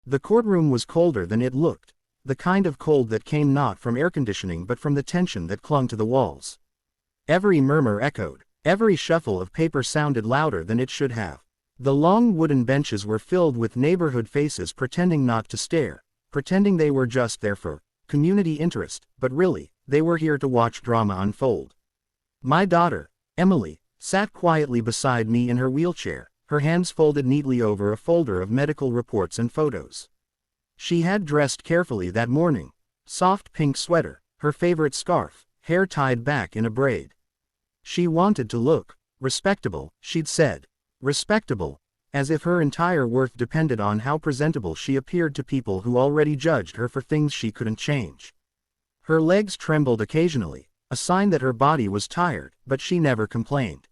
The courtroom was colder than it looked, the kind of cold that came not from air conditioning but from the tension that clung to the walls. Every murmur echoed, every shuffle of paper sounded louder than it should have. The long wooden benches were filled with neighborhood faces pretending not to stare, pretending they were just there for community interest, but really, they were here to watch drama unfold. My daughter, Emily, sat quietly beside me in her wheelchair, her hands folded neatly over a folder of medical reports and photos. She had dressed carefully that morning, soft pink sweater, her favorite scarf, hair tied back in a braid. She wanted to look respectable, she'd said. Respectable, as if her entire worth depended on how presentable she appeared to people who already judged her for things she couldn't change. Her legs trembled occasionally, a sign that her body was tired, but she never complained.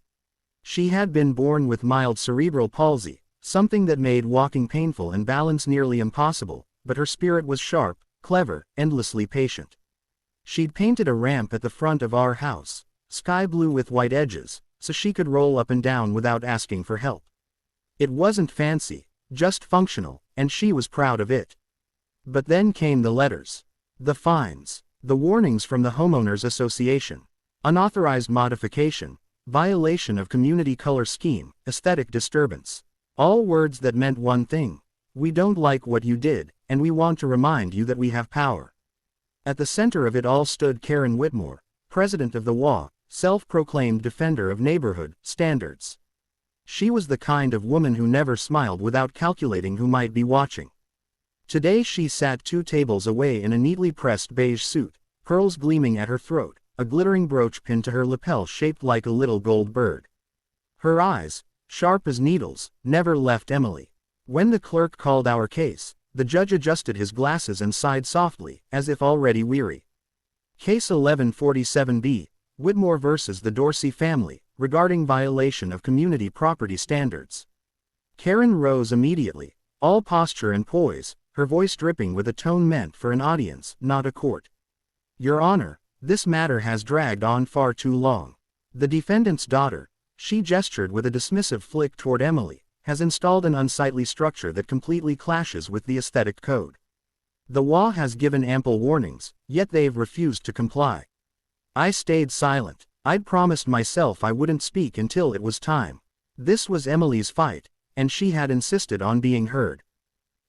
She had been born with mild cerebral palsy, something that made walking painful and balance nearly impossible, but her spirit was sharp, clever, endlessly patient. She'd painted a ramp at the front of our house, sky blue with white edges, so she could roll up and down without asking for help. It wasn't fancy, just functional, and she was proud of it. But then came the letters. The fines. The warnings from the Homeowners Association. Unauthorized modification. Violation of community color scheme, aesthetic disturbance. All words that meant one thing. We don't like what you did, and we want to remind you that we have power. At the center of it all stood Karen Whitmore, president of the HOA, self-proclaimed defender of neighborhood standards. She was the kind of woman who never smiled without calculating who might be watching. Today she sat 2 tables away in a neatly pressed beige suit, pearls gleaming at her throat, a glittering brooch pinned to her lapel shaped like a little gold bird. Her eyes, sharp as needles, never left Emily. When the clerk called our case, the judge adjusted his glasses and sighed softly, as if already weary. Case 1147B, Whitmore versus the Dorsey family, regarding violation of community property standards. Karen rose immediately, all posture and poise, her voice dripping with a tone meant for an audience, not a court. Your Honor, this matter has dragged on far too long. The defendant's daughter, she gestured with a dismissive flick toward Emily, has installed an unsightly structure that completely clashes with the aesthetic code. The HOA has given ample warnings, yet they've refused to comply. I stayed silent. I'd promised myself I wouldn't speak until it was time. This was Emily's fight, and she had insisted on being heard.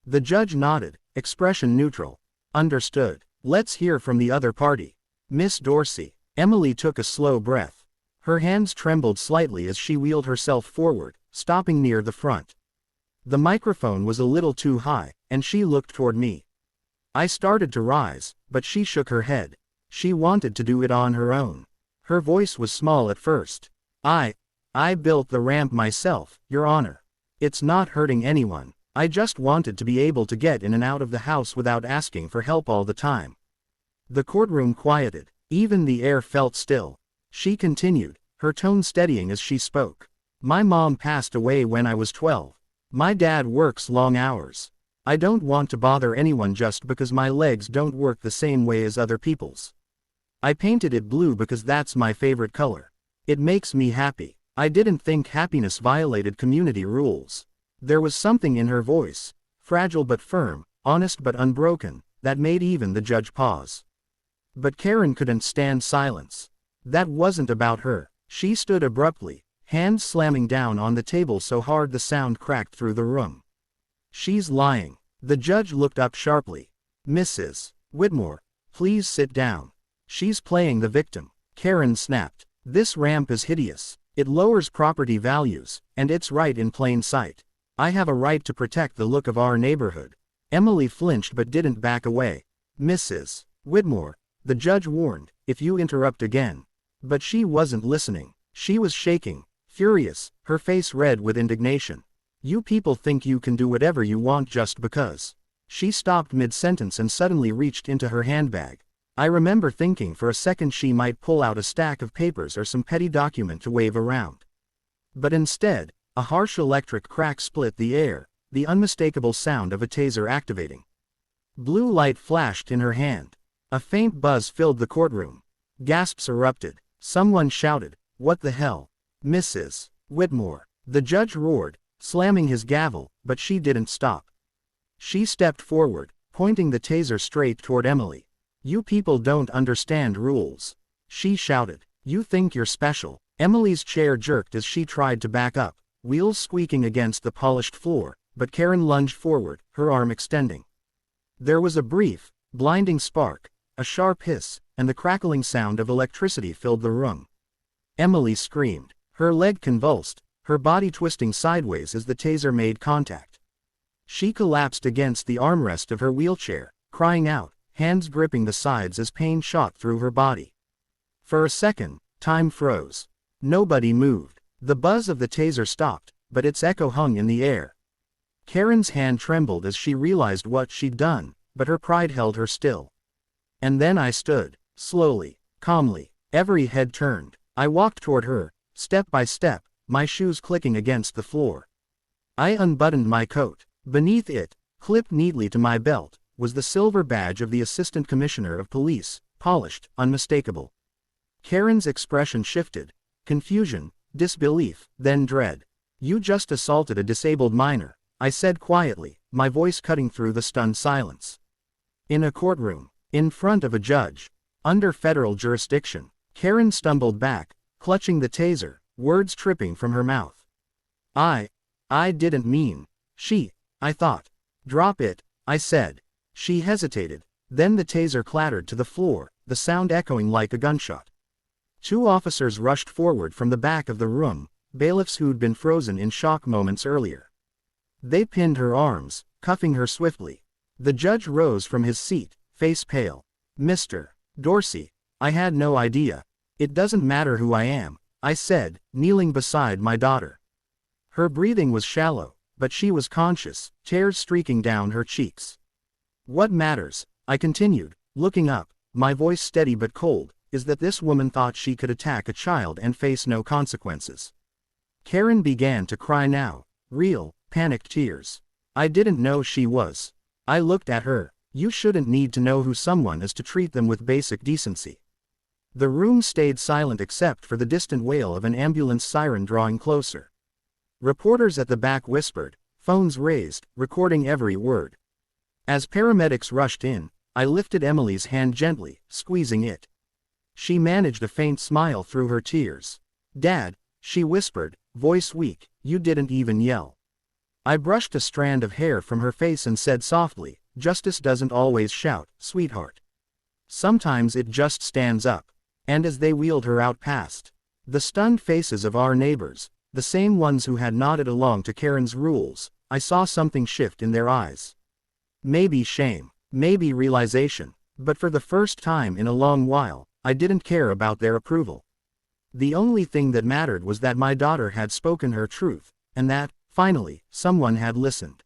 The judge nodded, expression neutral. Understood. Let's hear from the other party. Miss Dorsey. Emily took a slow breath. Her hands trembled slightly as she wheeled herself forward, stopping near the front. The microphone was a little too high, and she looked toward me. I started to rise, but she shook her head. She wanted to do it on her own. Her voice was small at first. I built the ramp myself, Your Honor. It's not hurting anyone. I just wanted to be able to get in and out of the house without asking for help all the time. The courtroom quieted. Even the air felt still. She continued, her tone steadying as she spoke. My mom passed away when I was 12. My dad works long hours. I don't want to bother anyone just because my legs don't work the same way as other people's. I painted it blue because that's my favorite color. It makes me happy. I didn't think happiness violated community rules. There was something in her voice, fragile but firm, honest but unbroken, that made even the judge pause. But Karen couldn't stand silence. That wasn't about her. She stood abruptly, hands slamming down on the table so hard the sound cracked through the room. She's lying. The judge looked up sharply. Mrs. Whitmore, please sit down. She's playing the victim. Karen snapped. This ramp is hideous. It lowers property values, and it's right in plain sight. I have a right to protect the look of our neighborhood. Emily flinched but didn't back away. Mrs. Whitmore, the judge warned, if you interrupt again. But she wasn't listening. She was shaking, furious, her face red with indignation. You people think you can do whatever you want just because. She stopped mid-sentence and suddenly reached into her handbag. I remember thinking for a second she might pull out a stack of papers or some petty document to wave around. But instead, a harsh electric crack split the air, the unmistakable sound of a taser activating. Blue light flashed in her hand. A faint buzz filled the courtroom. Gasps erupted. Someone shouted, "What the hell? Mrs. Whitmore." The judge roared, slamming his gavel, but she didn't stop. She stepped forward, pointing the taser straight toward Emily. "You people don't understand rules," she shouted. "You think you're special." Emily's chair jerked as she tried to back up, wheels squeaking against the polished floor, but Karen lunged forward, her arm extending. There was a brief, blinding spark, a sharp hiss, and the crackling sound of electricity filled the room. Emily screamed. Her leg convulsed, her body twisting sideways as the taser made contact. She collapsed against the armrest of her wheelchair, crying out, hands gripping the sides as pain shot through her body. For a second, time froze. Nobody moved. The buzz of the taser stopped, but its echo hung in the air. Karen's hand trembled as she realized what she'd done, but her pride held her still. And then I stood, slowly, calmly, every head turned. I walked toward her, step by step, my shoes clicking against the floor. I unbuttoned my coat. Beneath it, clipped neatly to my belt, was the silver badge of the Assistant Commissioner of Police, polished, unmistakable. Karen's expression shifted. Confusion, disbelief, then dread. "You just assaulted a disabled minor," I said quietly, my voice cutting through the stunned silence. In a courtroom, in front of a judge, under federal jurisdiction. Karen stumbled back, clutching the taser, words tripping from her mouth. I didn't mean. I thought. "Drop it," I said. She hesitated. Then the taser clattered to the floor, the sound echoing like a gunshot. 2 officers rushed forward from the back of the room, bailiffs who'd been frozen in shock moments earlier. They pinned her arms, cuffing her swiftly. The judge rose from his seat, face pale. "Mr. Dorsey, I had no idea." "It doesn't matter who I am," I said, kneeling beside my daughter. Her breathing was shallow, but she was conscious, tears streaking down her cheeks. "What matters," I continued, looking up, my voice steady but cold, "is that this woman thought she could attack a child and face no consequences." Karen began to cry now, real, panicked tears. "I didn't know she was." I looked at her. "You shouldn't need to know who someone is to treat them with basic decency." The room stayed silent except for the distant wail of an ambulance siren drawing closer. Reporters at the back whispered, phones raised, recording every word. As paramedics rushed in, I lifted Emily's hand gently, squeezing it. She managed a faint smile through her tears. "Dad," she whispered, voice weak, "you didn't even yell." I brushed a strand of hair from her face and said softly, "Justice doesn't always shout, sweetheart. Sometimes it just stands up." And as they wheeled her out past the stunned faces of our neighbors, the same ones who had nodded along to Karen's rules, I saw something shift in their eyes. Maybe shame, maybe realization, but for the first time in a long while, I didn't care about their approval. The only thing that mattered was that my daughter had spoken her truth, and that, finally, someone had listened.